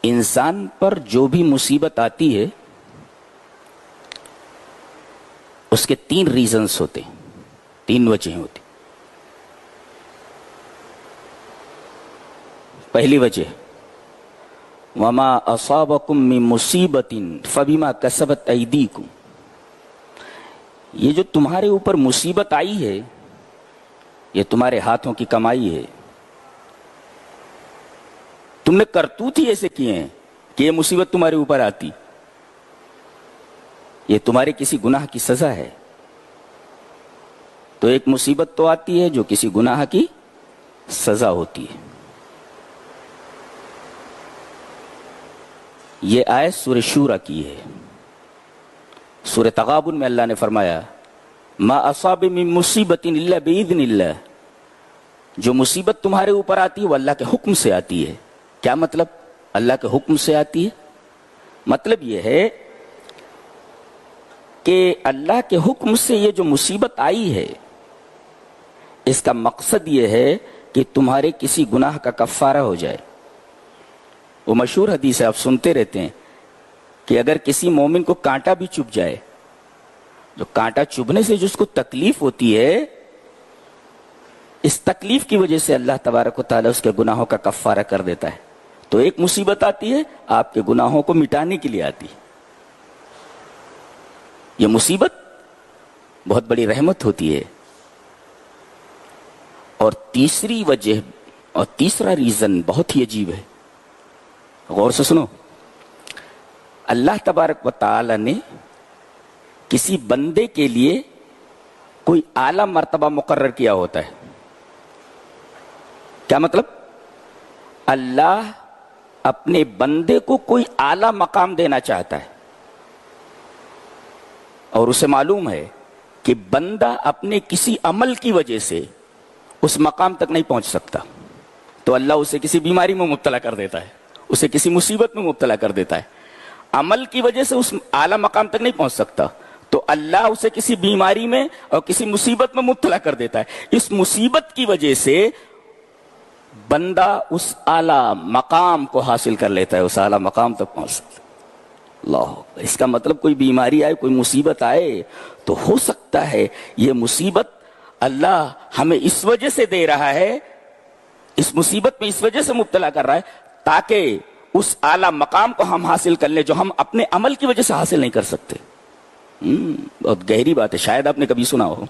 انسان پر جو بھی مصیبت آتی ہے اس کے 3 ریزنز ہوتے ہیں، 3 وجہیں ہوتی. پہلی وجہ وما اصابکم من مصیبت فبما کسبت ایدیکم، یہ جو تمہارے اوپر مصیبت آئی ہے یہ تمہارے ہاتھوں کی کمائی ہے. تم نے کرتوت ہی ایسے کیے ہیں کہ یہ مصیبت تمہارے اوپر آتی. یہ تمہارے کسی گناہ کی سزا ہے. تو ایک مصیبت تو آتی ہے جو کسی گناہ کی سزا ہوتی ہے. یہ آیت سورہ شورى کی ہے. سورہ تغابن میں اللہ نے فرمایا ما اصاب من مصیبت الا باذن اللہ، جو مصیبت تمہارے اوپر آتی ہے وہ اللہ کے حکم سے آتی ہے. کیا مطلب؟ اللہ کے حکم سے آتی ہے مطلب یہ ہے کہ اللہ کے حکم سے یہ جو مصیبت آئی ہے اس کا مقصد یہ ہے کہ تمہارے کسی گناہ کا کفارہ ہو جائے. وہ مشہور حدیث ہے، آپ سنتے رہتے ہیں کہ اگر کسی مومن کو کانٹا بھی چبھ جائے، جو کانٹا چبھنے سے جس کو تکلیف ہوتی ہے، اس تکلیف کی وجہ سے اللہ تبارک و تعالیٰ اس کے گناہوں کا کفارہ کر دیتا ہے. تو ایک مصیبت آتی ہے آپ کے گناہوں کو مٹانے کے لیے آتی ہے. یہ مصیبت بہت بڑی رحمت ہوتی ہے. اور تیسری وجہ اور تیسرا ریزن بہت ہی عجیب ہے، غور سے سنو. اللہ تبارک و تعالی نے کسی بندے کے لیے کوئی اعلیٰ مرتبہ مقرر کیا ہوتا ہے. کیا مطلب؟ اللہ اپنے بندے کو کوئی اعلیٰ مقام دینا چاہتا ہے اور اسے معلوم ہے کہ بندہ اپنے کسی عمل کی وجہ سے اس مقام تک نہیں پہنچ سکتا، تو اللہ اسے کسی بیماری میں مبتلا کر دیتا ہے، اسے کسی مصیبت میں مبتلا کر دیتا ہے. عمل کی وجہ سے اس اعلیٰ مقام تک نہیں پہنچ سکتا تو اللہ اسے کسی بیماری میں اور کسی مصیبت میں مبتلا کر دیتا ہے. اس مصیبت کی وجہ سے بندہ اس اعلیٰ مقام کو حاصل کر لیتا ہے، اس اعلیٰ مقام تک پہنچ سکتا ہے. اللہ، اس کا مطلب کوئی بیماری آئے، کوئی مصیبت آئے تو ہو سکتا ہے یہ مصیبت اللہ ہمیں اس وجہ سے دے رہا ہے، اس مصیبت میں اس وجہ سے مبتلا کر رہا ہے تاکہ اس اعلیٰ مقام کو ہم حاصل کر لیں جو ہم اپنے عمل کی وجہ سے حاصل نہیں کر سکتے. بہت گہری بات ہے، شاید آپ نے کبھی سنا ہو.